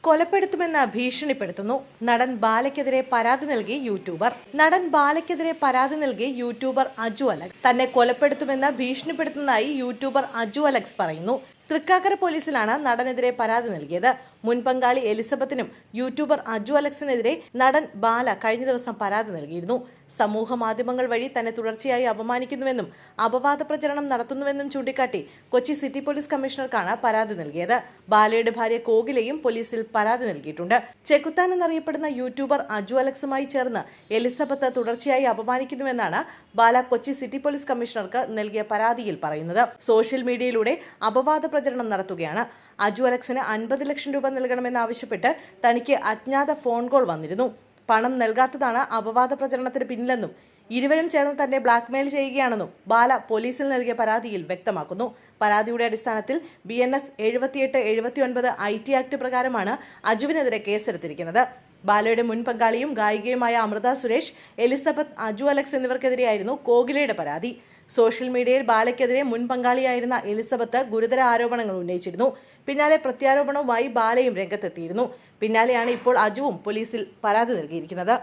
കൊലപ്പെടുത്തുമെന്ന് ഭീഷണിപ്പെടുത്തുന്നു. നടൻ ബാലയ്ക്കെതിരെ പരാതി നൽകി യൂട്യൂബർ. അജു അലക്സ് തന്നെ കൊലപ്പെടുത്തുമെന്ന് ഭീഷണിപ്പെടുത്തുന്നതായി യൂട്യൂബർ അജു അലക്സ് പറയുന്നു. തൃക്കാക്കര പോലീസിലാണ് നടനെതിരെ പരാതി നൽകിയത്. മുൻ പങ്കാളി എലിസബത്തിനും യൂട്യൂബർ അജു അലക്സിനെതിരെ നടൻ ബാല കഴിഞ്ഞ ദിവസം പരാതി നൽകിയിരുന്നു. സമൂഹ മാധ്യമങ്ങൾ വഴി തന്നെ തുടർച്ചയായി അപമാനിക്കുന്നുവെന്നും അപവാദ പ്രചരണം നടത്തുന്നുവെന്നും ചൂണ്ടിക്കാട്ടി കൊച്ചി സിറ്റി പോലീസ് കമ്മീഷണർക്കാണ് പരാതി നൽകിയത്. ബാലയുടെ ഭാര്യ കോകിലയും പോലീസിൽ പരാതി നൽകിയിട്ടുണ്ട്. ചെകുത്താൻ എന്നറിയപ്പെടുന്ന യൂട്യൂബർ അജു അലക്സുമായി ചേർന്ന് എലിസബത്ത് തുടർച്ചയായി അപമാനിക്കുന്നുവെന്നാണ് ബാല കൊച്ചി സിറ്റി പോലീസ് കമ്മീഷണർക്ക് നൽകിയ പരാതിയിൽ പറയുന്നത്. സോഷ്യൽ മീഡിയയിലൂടെ അപവാദ പ്രചരണം നടത്തുകയാണ്. അജു അലക്സിന് 50 ലക്ഷം രൂപ നൽകണമെന്നാവശ്യപ്പെട്ട് തനിക്ക് അജ്ഞാത ഫോൺ കോൾ വന്നിരുന്നു. പണം നൽകാത്തതാണ് അപവാദ പ്രചരണത്തിന് പിന്നിലെന്നും ഇരുവരും ചേർന്ന് തന്നെ ബ്ലാക്ക്മെയിൽ ചെയ്യുകയാണെന്നും ബാല പോലീസിൽ നൽകിയ പരാതിയിൽ വ്യക്തമാക്കുന്നു. പരാതിയുടെ അടിസ്ഥാനത്തിൽ BNS 78-79 IT ആക്ട് പ്രകാരമാണ് അജുവിനെതിരെ കേസെടുത്തിരിക്കുന്നത്. ബാലയുടെ മുൻ പങ്കാളിയും ഗായികയുമായ അമൃത സുരേഷ്, എലിസബത്ത്, അജു അലക്സ് എന്നിവർക്കെതിരെയായിരുന്നു കോകിലയുടെ പരാതി. സോഷ്യൽ മീഡിയയിൽ ബാലയ്ക്കെതിരെ മുൻ പങ്കാളിയായിരുന്ന എലിസബത്ത് ഗുരുതര ആരോപണങ്ങൾ ഉന്നയിച്ചിരുന്നു. പിന്നാലെ പ്രത്യാരോപണവുമായി ബാലയും രംഗത്തെത്തിയിരുന്നു. പിന്നാലെയാണ് ഇപ്പോൾ അജുവും പോലീസിൽ പരാതി നൽകിയിരിക്കുന്നത്.